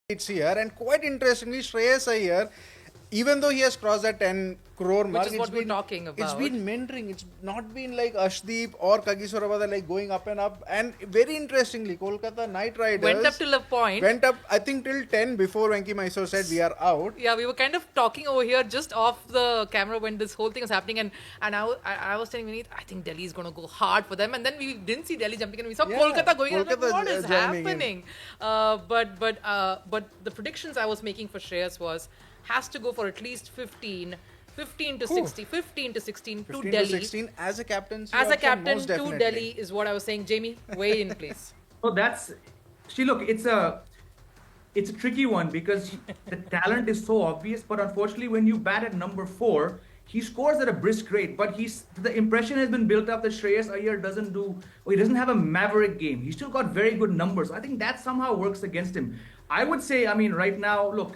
It's here, and quite interestingly, Shreyas Iyer, even though he has crossed that 10 crore mark, which is what we're talking about. It's been mentoring. It's not been like Arshdeep or Kagisorabada like going up and up. And very interestingly, Kolkata Knight Riders went up till a point. Went up, I think, till 10 before Venki Mysore said we are out. Yeah, we were kind of talking over here just off the camera when this whole thing was happening, and I was telling Vineet, I think Delhi is going to go hard for them, and then we didn't see Delhi jumping in. We saw Kolkata going in. Like, what is happening? But the predictions I was making for Shreyas was has to go for at least 15 to 16 to Delhi. 16 as a captain. As a captain to Delhi is what I was saying. Jamie, weigh in, please. Oh, look, it's a tricky one because the talent is so obvious, but unfortunately when you bat at number 4, he scores at a brisk rate, but the impression has been built up that Shreyas Iyer he doesn't have a maverick game. He's still got very good numbers. I think that somehow works against him. I would say, right now, look,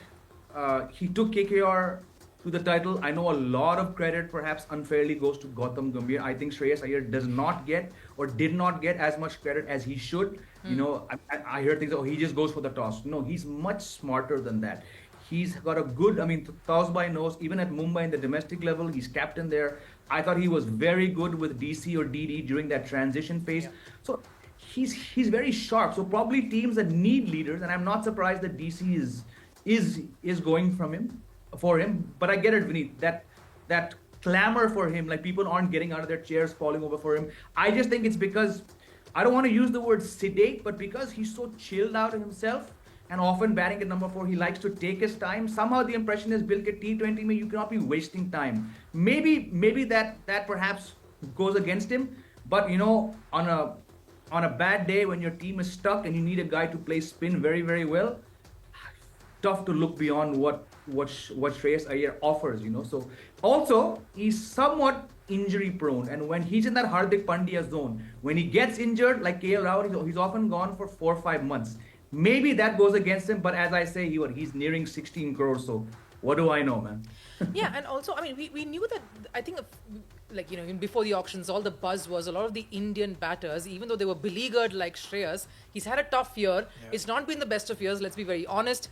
he took KKR to the title. I know a lot of credit perhaps unfairly goes to Gautam Gambhir. I think Shreyas Iyer does not get or did not get as much credit as he should. I hear things, he just goes for the toss. No, he's much smarter than that. He's got a good, toss by nose, even at Mumbai in the domestic level, he's captain there. I thought he was very good with DC or DD during that transition phase. Yeah. So he's very sharp. So probably teams that need leaders, and I'm not surprised that DC is going for him. But I get it, Vineet, that clamor for him, like people aren't getting out of their chairs, falling over for him. I just think it's because, I don't want to use the word sedate, but because he's so chilled out himself and often batting at number 4, he likes to take his time. Somehow the impression is built at T20 mein, you cannot be wasting time. Maybe that perhaps goes against him, but on a bad day when your team is stuck and you need a guy to play spin very, very well, tough to look beyond what Shreyas Iyer offers, So also he's somewhat injury prone, and when he's in that Hardik Pandya zone, when he gets injured like KL Rahul, he's often gone for 4 or 5 months. Maybe that goes against him, but as I say, he's nearing 16 crores, so what do I know, man? Yeah, and also, we knew that, I think, even before the auctions, all the buzz was a lot of the Indian batters, even though they were beleaguered like Shreyas, he's had a tough year. Yeah. It's not been the best of years, let's be very honest.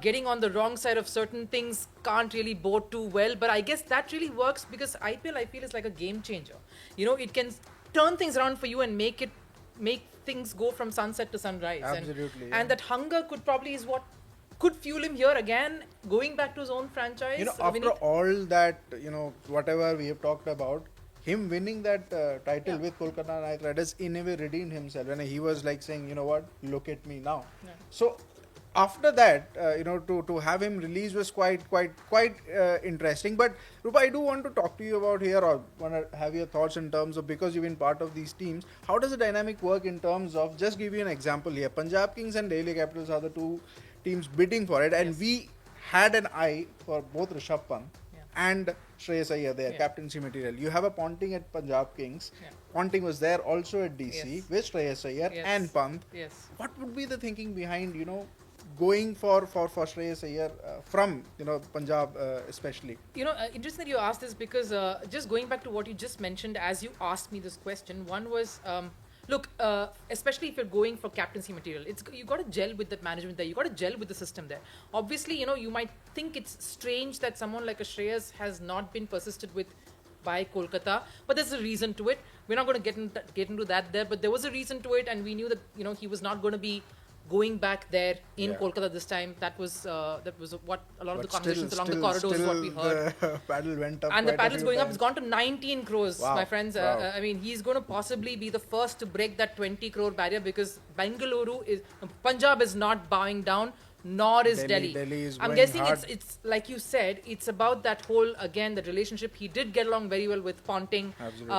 Getting on the wrong side of certain things can't really bode too well, but I guess that really works because IPL, I feel, is like a game changer. It can turn things around for you and make things go from sunset to sunrise. Absolutely. And that hunger is what could fuel him here again, going back to his own franchise. After all that, whatever we have talked about, him winning that title with Kolkata Knight Riders in a way redeemed himself. And he was like saying, look at me now. Yeah. So after that, to have him release was quite interesting. But Rupa, I do want to talk to you about here, or want to have your thoughts in terms of, because you've been part of these teams, how does the dynamic work in terms of, just give you an example here, Punjab Kings and Delhi Capitals are the two teams bidding for it, and we had an eye for both Rishabh Pant and Shreyas Iyer there, captaincy material. You have a Ponting at Punjab Kings. Yeah. Ponting was there also at DC with Shreyas Iyer and Pant. Yes. What would be the thinking behind, going for Shreyas Iyer from Punjab especially? Interesting that you asked this because just going back to what you just mentioned as you asked me this question, one was especially if you're going for captaincy material, you got to gel with that management there, you got to gel with the system there. Obviously, you might think it's strange that someone like a Shreyas has not been persisted with by Kolkata, but there's a reason to it. We're not going to get into that there, but there was a reason to it, and we knew that he was not going to be going back there in Kolkata this time. That was what a lot of the conversations along the corridors what we heard. The paddle went up, and the paddle's going up. It's gone to 19 crores, my friends. Wow. He's going to possibly be the first to break that 20 crore barrier because Punjab is not bowing down, nor is Delhi. Delhi is I'm guessing it's like you said, it's about that whole, again, that relationship. He did get along very well with Ponting. Absolutely.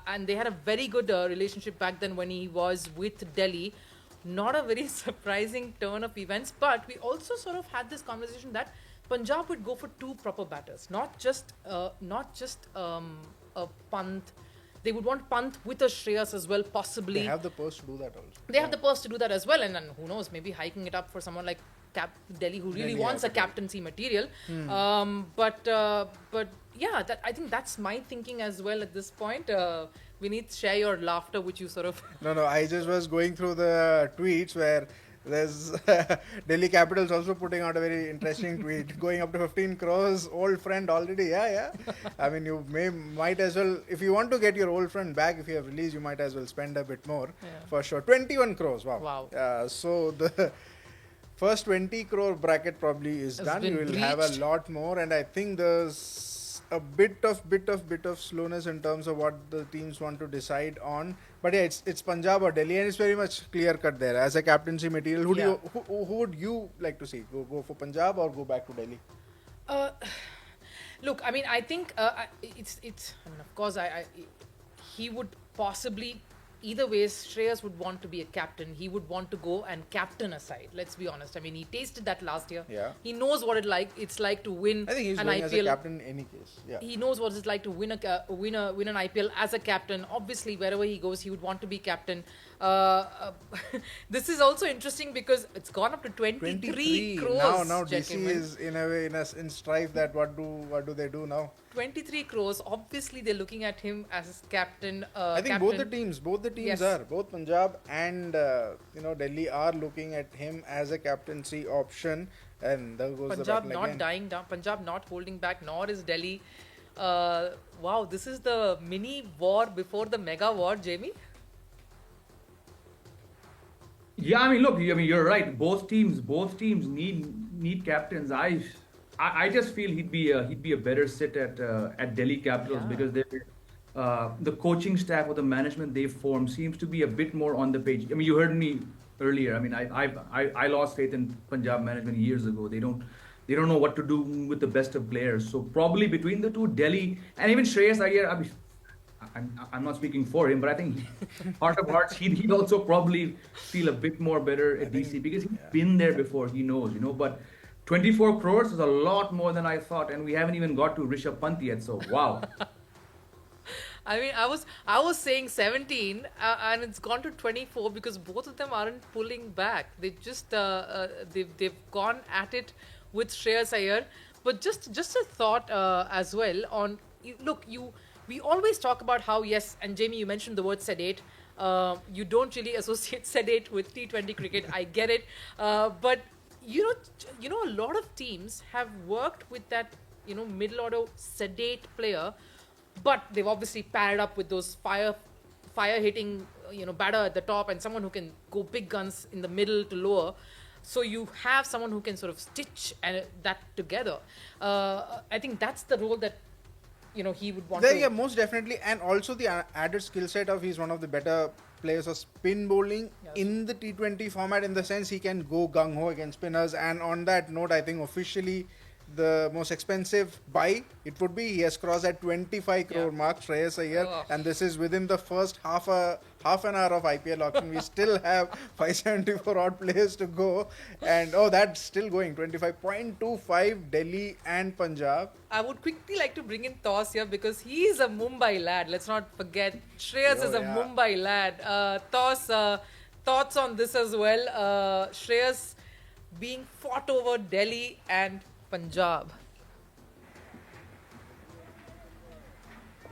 And they had a very good relationship back then when he was with Delhi. Not a very surprising turn of events, but we also sort of had this conversation that Punjab would go for 2 proper batters, not just a Pant. They would want Pant with a Shreyas as well, possibly. They have the purse to do that also. They have the purse to do that as well, and then who knows, maybe hiking it up for someone like Delhi who really wants a captaincy material. But yeah, I think that's my thinking as well at this point. Vineet, share your laughter, which you sort of... No, I just was going through the tweets where There's Delhi Capitals also putting out a very interesting tweet, going up to 15 crores. Old friend already, yeah. I mean, you might as well, if you want to get your old friend back, if you have released, you might as well spend a bit more for sure. 21 crores, wow. So the first 20 crore bracket probably is done. You will have a lot more, and I think there's a bit of slowness in terms of what the teams want to decide on. But yeah, it's Punjab or Delhi, and it's very much clear cut there. As a captaincy material, who would you like to see? Go for Punjab or go back to Delhi? Look, I mean, I think it's. I mean, of course, he would possibly. Either way, Shreyas would want to be a captain. He would want to go and captain a side. Let's be honest. I mean, he tasted that last year. Yeah. He knows what it's like to win. I think he's an going IPL. as a captain in any case. Yeah. He knows what it's like to win an IPL as a captain. Obviously, wherever he goes, he would want to be captain. This is also interesting because it's gone up to 23 crores. Now DC is in a way in strife that what do they do now? 23 crores. Obviously, they're looking at him as captain. I think both the teams Yes. are, both Punjab and Delhi are looking at him as a captaincy option, and there goes Punjab the battle not again. dying down. Punjab not holding back, nor is Delhi. Wow, this is the mini war before the mega war, Jamie. Yeah, I mean, look, you're right. Both teams need captains. I just feel he'd be a better sit at Delhi Capitals because the coaching staff or the management they've formed seems to be a bit more on the page. I mean, you heard me earlier. I mean, I lost faith in Punjab management years ago. They don't know what to do with the best of players. So probably between the two, Delhi and even Shreyas Iyer, I'm not speaking for him, but I think heart of hearts, he'd also probably feel a bit more better at DC because he's been there before. He knows, But 24 crores is a lot more than I thought, and we haven't even got to Rishabh Pant yet. So wow. I mean, I was saying 17, and it's gone to 24 because both of them aren't pulling back. They just they've gone at it with Shreyas Iyer. But just a thought as well on we always talk about how, yes, and Jamie, you mentioned the word sedate. You don't really associate sedate with T20 cricket. I get it. But, a lot of teams have worked with that, middle order sedate player, but they've obviously paired up with those fire hitting, batter at the top and someone who can go big guns in the middle to lower. So you have someone who can sort of stitch that together. I think that's the role that he would want to... Yeah, most definitely. And also the added skill set of he's one of the better players of spin bowling in the T20 format, in the sense he can go gung-ho against spinners. And on that note, I think officially the most expensive buy it would be, he has crossed that 25 crore mark, Shreyas Iyer, and this is within the first half an hour of IPL auction. We still have 574 odd players to go, and that's still going. 25.25 Delhi and Punjab. I would quickly like to bring in Toss here because he is a Mumbai lad. Let's not forget Shreyas is a Mumbai lad. Toss, thoughts on this as well? Shreyas being fought over Delhi and Punjab.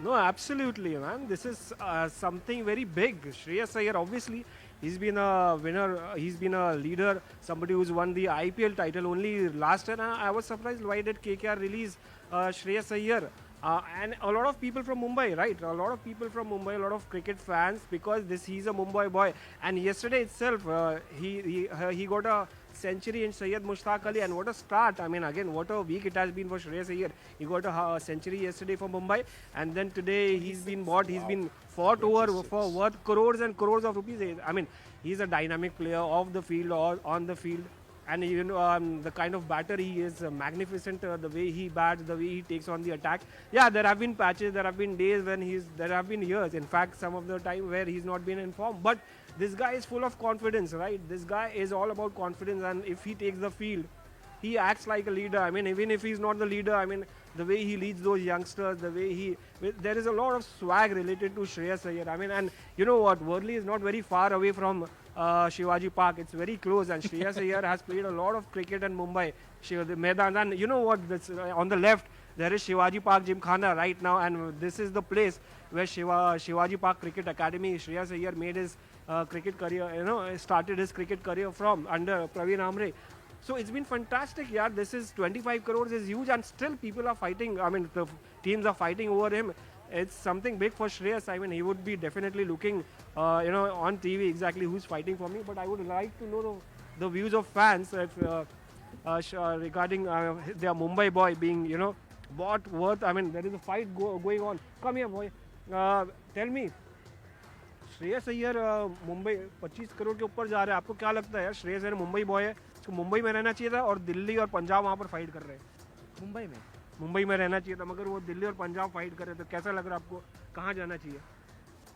No, absolutely, man. This is something very big. Shreyas Iyer, obviously, he's been a winner. He's been a leader. Somebody who's won the IPL title only last year. I was surprised why did KKR release Shreyas Iyer? And a lot of people from Mumbai, right? A lot of people from Mumbai, a lot of cricket fans, because he's a Mumbai boy. And yesterday itself, he got a century in Syed Mushtaq Ali, and what a start. I mean, again, what a week it has been for Shreyas Iyer. He got a century yesterday for Mumbai, and then today he's been bought, he's been fought over for worth crores and crores of rupees. I mean, he's a dynamic player off the field or on the field. And the kind of batter he is, magnificent, the way he bats, the way he takes on the attack. Yeah, there have been patches, there have been days when there have been years, in fact, some of the time where he's not been in form. But this guy is full of confidence, right? This guy is all about confidence, and if he takes the field, he acts like a leader. I mean, even if he's not the leader, I mean, the way he leads those youngsters, the way there is a lot of swag related to Shreyas Iyer. I mean, and you know what, Worli is not very far away from Shivaji Park. It's very close, and Shreyas Iyer has played a lot of cricket in Mumbai. The Maidan, and you know what, on the left, there is Shivaji Park Gymkhana right now, and this is the place where Shivaji Park Cricket Academy, Shreyas Iyer made his cricket career, started his cricket career from under Praveen Amre. So it's been fantastic, yeah. This is 25 crores is huge, and still people are fighting. I mean, the teams are fighting over him. It's something big for Shreyas. I mean, he would be definitely looking, on TV exactly who's fighting for me. But I would like to know the views of fans if, regarding their Mumbai boy being, bought worth. I mean, there is a fight going on. Come here, boy. Tell me. Shreyas Iyer Mumbai 25 crore के ऊपर जा रहा है. आपको क्या लगता है यार? श्रेयस अय्यर मुंबई बॉय है, उसको मुंबई में रहना चाहिए था और दिल्ली और पंजाब वहाँ पर फाइट कर रहे हैं. मुंबई में रहना चाहिए था, मगर वो दिल्ली और पंजाब फाइट कर रहे थे. कैसा लग रहा है आपको? कहाँ जाना चाहिए?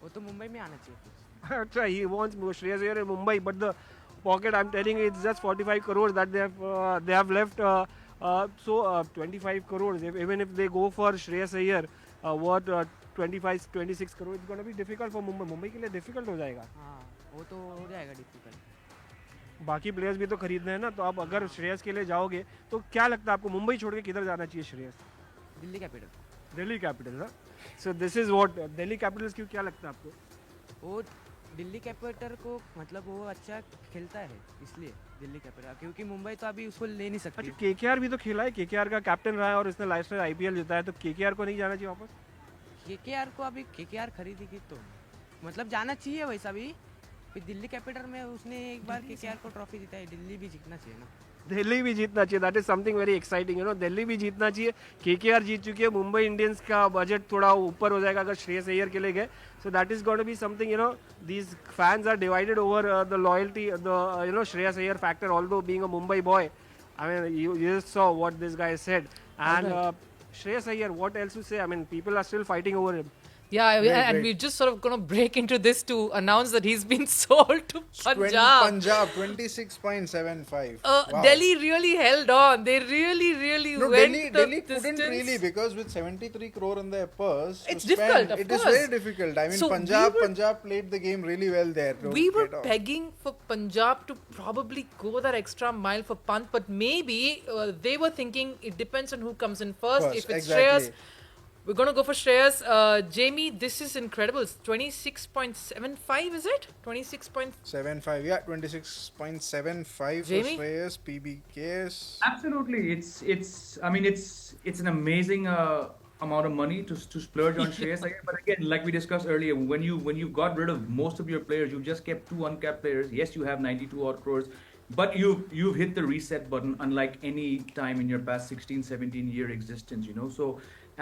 वो तो मुंबई में आना चाहिए. अच्छा, he wants Shreyas Iyer in Mumbai, but the pocket, I'm telling you, it's just 45 crores that they have left. So 25 crores, even if they go for Shreyas Iyer, worth 25, 26 crores, it's going to be difficult for Mumbai. Mumbai के लिए difficult हो जाएगा. हाँ, वो तो हो जाएगा difficult. बाकी प्लेयर्स भी तो खरीदने हैं ना, तो अब अगर श्रेयस के लिए जाओगे तो क्या लगता है आपको, मुंबई छोड़ के किधर जाना चाहिए Shreyas? Delhi capital. Delhi capital. So this is what Delhi Capitals, क्यों, क्या लगता है आपको? वो दिल्ली कैपिटल को मतलब वो अच्छा खेलता है इसलिए दिल्ली कैपिटल, क्योंकि मुंबई तो अभी उसको ले नहीं सकती. अच्छा, केकेआर भी तो खेला है, केकेआर का कैप्टन रहा है और इसने लास्ट में आईपीएल जीता है, तो केकेआर को नहीं जाना चाहिए वापस? केकेआर को अभी केकेआर खरीदेगी तो मतलब जाना चाहिए वैसा भी. फिर दिल्ली कैपिटल में उसने एक बार केकेआर को ट्रॉफी जीता है, दिल्ली भी जीतना चाहिए ना. दिल्ली भी जीतना चाहिए. That is something very exciting, Delhi भी जीतना चाहिए. केकेआर जीत चुकी है, मुंबई इंडियंस का बजट थोड़ा ऊपर हो जाएगा अगर श्रेयस अय्यर के लिए गए. So that is going to be something, these fans are divided over the loyalty, the Shreyas Iyer factor, although being a Mumbai boy. I mean, you just saw what this guy said. And Shreyas Iyer, what else to say? I mean, people are still fighting over him. Yeah, and great. we're just sort of going to break into this to announce that he's been sold to Punjab. Punjab 26.75. Wow. Delhi really held on. They really No, went the Delhi couldn't distance. really, because with 73 crore in their purse, to It's spend, difficult, of it is course. very difficult. I mean, So Punjab played the game really well there. to We were get off. pegging for Punjab to probably go that extra mile for Pant, but maybe they were thinking it depends on who comes in first. If it's exactly. Shreyas, we're going to go for Shreyas. Jamie, this is incredible. It's 26.75, is it? 26. 75, yeah, 26.75 for Jamie? Shreyas, PBKs. Absolutely, it's an amazing amount of money to splurge on Shreyas Iyer. But again, like we discussed earlier, when you got rid of most of your players, you've just kept 2 uncapped players. Yes, you have 92 odd crores, but you've hit the reset button unlike any time in your past 16, 17-year existence. So.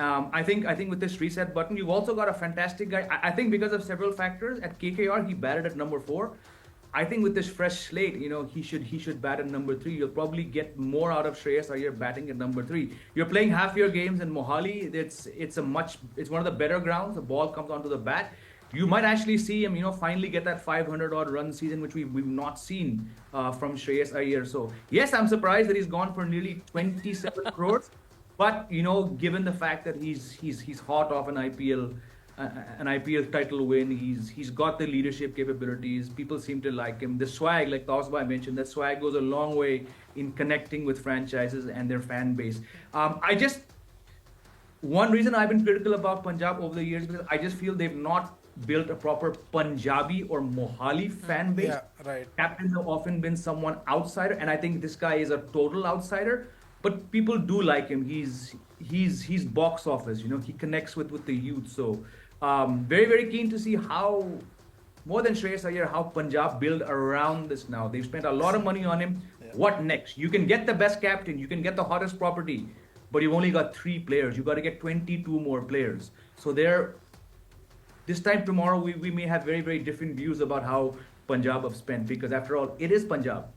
I think with this reset button, you've also got a fantastic guy. I think because of several factors, at KKR he batted at number 4. I think with this fresh slate, he should bat at number 3. You'll probably get more out of Shreyas Iyer batting at number 3. You're playing half your games in Mohali. It's one of the better grounds. The ball comes onto the bat. You might actually see him, finally get that 500 odd run season, which we've not seen from Shreyas Iyer. So yes, I'm surprised that he's gone for nearly 27 crores. But given the fact that he's hot off an IPL title win, he's got the leadership capabilities. People seem to like him. The swag, like Tausbai mentioned, that swag goes a long way in connecting with franchises and their fan base. One reason I've been critical about Punjab over the years is because I just feel they've not built a proper Punjabi or Mohali fan base. Yeah, right. Captains have often been someone outsider, and I think this guy is a total outsider. But people do like him. He's box office. He connects with the youth. So very, very keen to see how, more than Shreyas Iyer, how Punjab build around this now. They've spent a lot of money on him. Yeah. What next? You can get the best captain. You can get the hottest property. But you've only got 3 players. You've got to get 22 more players. So this time tomorrow, we may have very, very different views about how Punjab have spent. Because after all, it is Punjab.